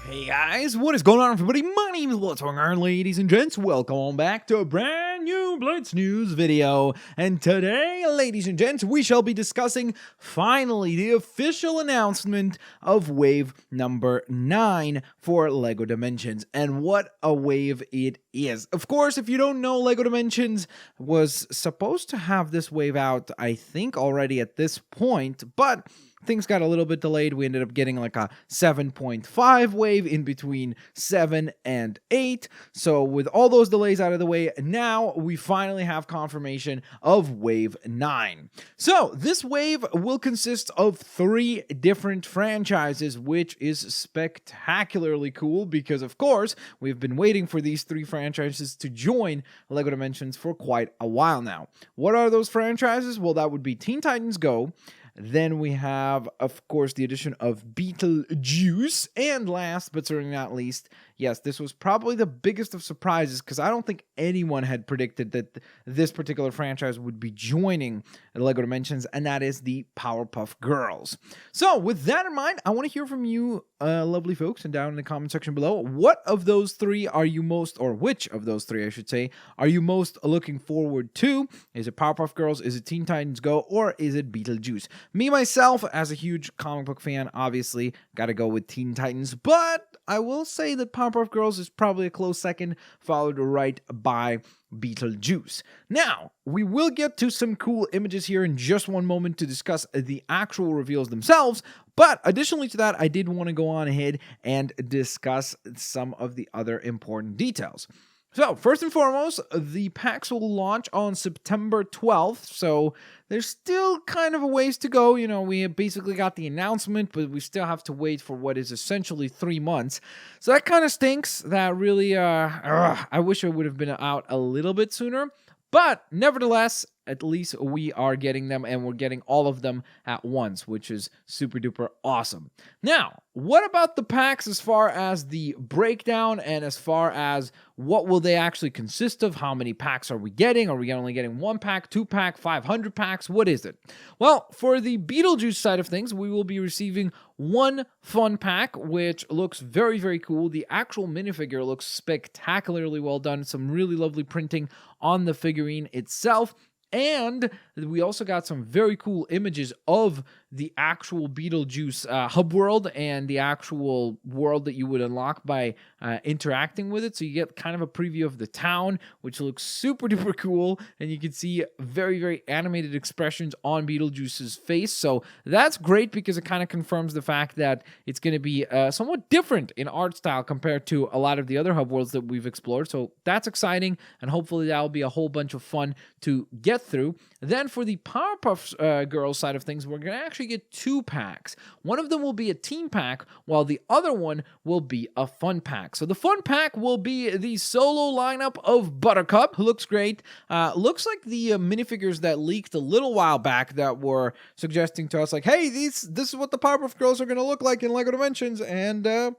Hey guys, what is going on everybody? My name is Blitzwinger, ladies and gents. Welcome on back to a brand new Blitz News video. And today, ladies and gents, we shall be discussing finally the official announcement of wave number 9 for LEGO Dimensions. And what a wave it is. Of course, if you don't know, LEGO Dimensions was supposed to have this wave out, I think, already at this point, but things got a little bit delayed. We ended up getting like a 7.5 wave in between 7 and 8. So with all those delays out of the way, now we finally have confirmation of wave 9. So this wave will consist of 3 different franchises, which is spectacularly cool because, of course, we've been waiting for these 3 franchises to join LEGO Dimensions for quite a while now. What are those franchises? Well, that would be Teen Titans Go. Then we have, of course, the addition of Beetlejuice. And last, but certainly not least, yes, this was probably the biggest of surprises because I don't think anyone had predicted that this particular franchise would be joining LEGO Dimensions, and that is the Powerpuff Girls. So with that in mind, I want to hear from you, lovely folks, and down in the comment section below, what of those 3 are you most, or which of those 3, I should say, are you most looking forward to? Is it Powerpuff Girls, is it Teen Titans Go, or is it Beetlejuice? Me, myself, as a huge comic book fan, obviously got to go with Teen Titans, but I will say that Powerpuff Girls is probably a close second, followed right by Beetlejuice. Now, we will get to some cool images here in just one moment to discuss the actual reveals themselves, but additionally to that, I did want to go on ahead and discuss some of the other important details. So, first and foremost, the packs will launch on September 12th, so there's still kind of a ways to go. You know, we basically got the announcement, but we still have to wait for what is essentially 3 months. So that kind of stinks. That really, I wish it would have been out a little bit sooner. But nevertheless, at least we are getting them, and we're getting all of them at once, which is super duper awesome. Now, what about the packs as far as the breakdown and as far as what will they actually consist of? How many packs are we getting? Are we only getting 1 pack, 2 pack, 500 packs? What is it? Well, for the Beetlejuice side of things, we will be receiving 1 fun pack, which looks very, very cool. The actual minifigure looks spectacularly well done. Some really lovely printing on the figurine itself. And we also got some very cool images of the actual Beetlejuice hub world and the actual world that you would unlock by interacting with it. So you get kind of a preview of the town, which looks super duper cool. And you can see very, very animated expressions on Beetlejuice's face. So that's great because it kind of confirms the fact that it's going to be somewhat different in art style compared to a lot of the other hub worlds that we've explored. So that's exciting. And hopefully that'll be a whole bunch of fun to get through. Then for the Powerpuff Girls side of things, we're going to actually get 2 packs. One of them will be a team pack, while the other one will be a fun pack. So the fun pack will be the solo lineup of Buttercup, who looks great. Looks like the minifigures that leaked a little while back that were suggesting to us, like, hey, this is what the Powerpuff Girls are going to look like in LEGO Dimensions, and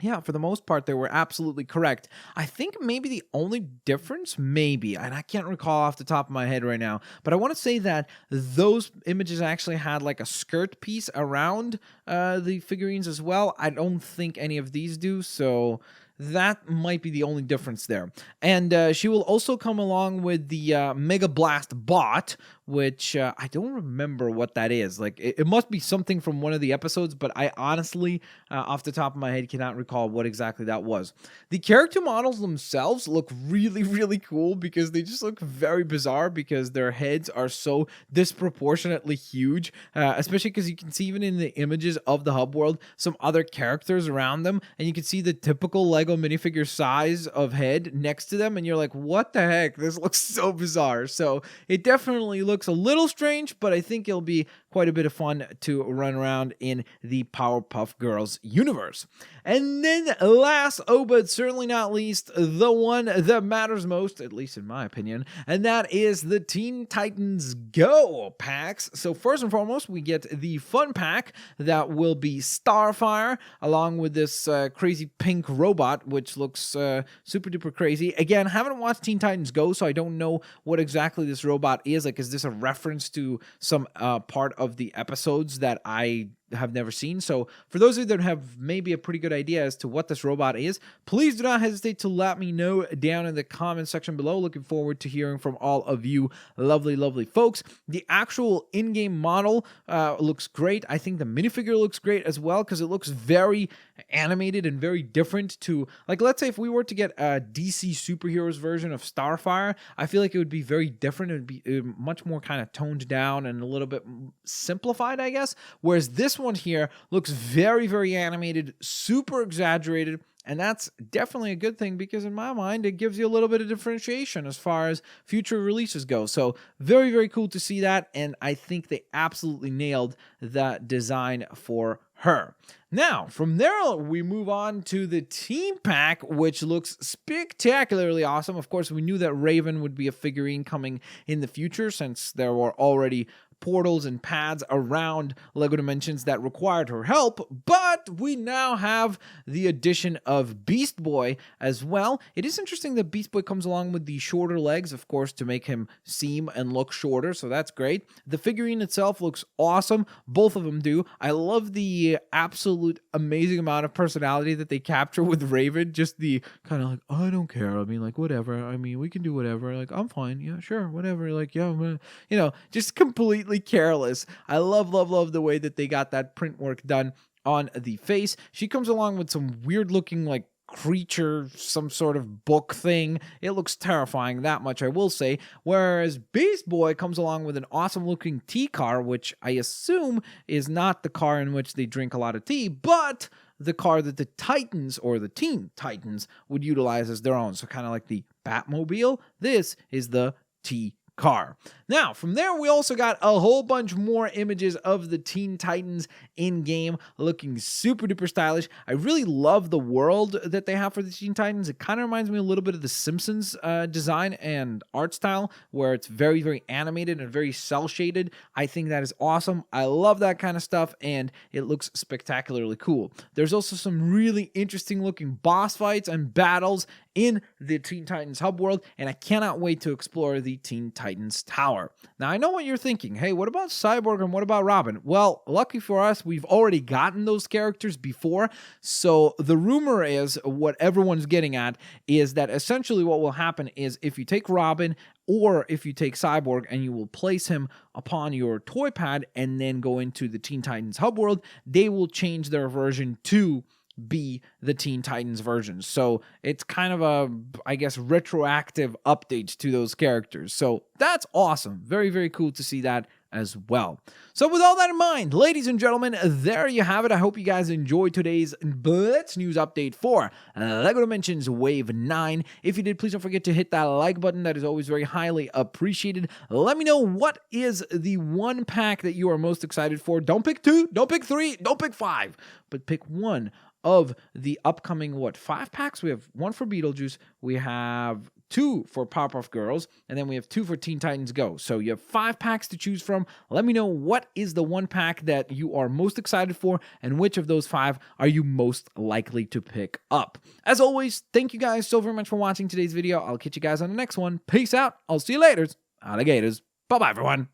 yeah, for the most part, they were absolutely correct. I think maybe the only difference, maybe, and I can't recall off the top of my head right now, but I want to say that those images actually had like a skirt piece around the figurines as well. I don't think any of these do, so that might be the only difference there. And she will also come along with the Mega Blast bot, which I don't remember what that is. Like, it must be something from one of the episodes, but I honestly, off the top of my head, cannot recall what exactly that was. The character models themselves look really, really cool because they just look very bizarre because their heads are so disproportionately huge, especially because you can see even in the images of the hub world some other characters around them, and you can see the typical Lego minifigure size of head next to them, and you're like, what the heck? This looks so bizarre. So it definitely looks a little strange, but I think it'll be quite a bit of fun to run around in the Powerpuff Girls universe. And then last, but certainly not least, the one that matters most, at least in my opinion, and that is the Teen Titans Go packs. So first and foremost, we get the fun pack that will be Starfire, along with this crazy pink robot, which looks super duper crazy. Again, haven't watched Teen Titans Go, so I don't know what exactly this robot is. Like, is this a reference to some part of the episodes that I have never seen. So for those of you that have maybe a pretty good idea as to what this robot is, please do not hesitate to let me know down in the comment section below. Looking forward to hearing from all of you lovely folks. The actual in-game model looks great. I think the minifigure looks great as well, because it looks very animated and very different to, like, let's say if we were to get a DC superheroes version of Starfire, I feel like it would be very different. It would be much more kind of toned down and a little bit simplified, I guess. Whereas this one here looks very animated, super exaggerated. And that's definitely a good thing, because in my mind, it gives you a little bit of differentiation as far as future releases go. So very cool to see that. And I think they absolutely nailed the design for her. Now, from there, we move on to the team pack, which looks spectacularly awesome. Of course, we knew that Raven would be a figurine coming in the future, since there were already portals and pads around LEGO Dimensions that required her help, but we now have the addition of Beast Boy as well. It is interesting that Beast Boy comes along with the shorter legs, of course, to make him seem and look shorter, so that's great. The figurine itself looks awesome. Both of them do. I love the absolute amazing amount of personality that they capture with Raven, just the kind of like, oh, I don't care. I mean, like, whatever. I mean, we can do whatever. Like, I'm fine. Yeah, sure, whatever. Like, yeah, I'm gonna, you know, just completely careless. I love the way that they got that print work done on the face. She comes along with some weird looking like creature, some sort of book thing. It looks terrifying, that much I will say. Whereas Beast Boy comes along with an awesome looking tea car, which I assume is not the car in which they drink a lot of tea, but the car that the Titans, or the Teen Titans, would utilize as their own. So kind of like the Batmobile, this is the tea car. Now, from there, we also got a whole bunch more images of the Teen Titans in-game, looking super duper stylish. I really love the world that they have for the Teen Titans. It kind of reminds me a little bit of the Simpsons design and art style, where it's very animated and very cel-shaded. I think that is awesome. I love that kind of stuff, and it looks spectacularly cool. There's also some really interesting looking boss fights and battles in the Teen Titans hub world, and I cannot wait to explore the Teen Titans Tower. Now, I know what you're thinking. Hey, what about Cyborg and what about Robin? Well, lucky for us, we've already gotten those characters before, so the rumor is, what everyone's getting at, is that essentially what will happen is if you take Robin or if you take Cyborg and you will place him upon your toy pad and then go into the Teen Titans hub world, they will change their version to be the Teen Titans version. So it's kind of a, I guess, retroactive update to those characters. So that's awesome. Very cool to see that as well. So with all that in mind, ladies and gentlemen, there you have it. I hope you guys enjoyed today's Blitz news update for LEGO Dimensions Wave 9. If you did, please don't forget to hit that like button. That is always very highly appreciated. Let me know, what is the one pack that you are most excited for. Don't pick 2, don't pick 3, don't pick 5, but pick one of the upcoming, 5 packs? We have 1 for Beetlejuice, we have 2 for Powerpuff Girls, and then we have 2 for Teen Titans Go. So you have 5 packs to choose from. Let me know, what is the one pack that you are most excited for, and which of those 5 are you most likely to pick up. As always, thank you guys so very much for watching today's video. I'll catch you guys on the next one. Peace out. I'll see you later. Alligators. Bye-bye, everyone.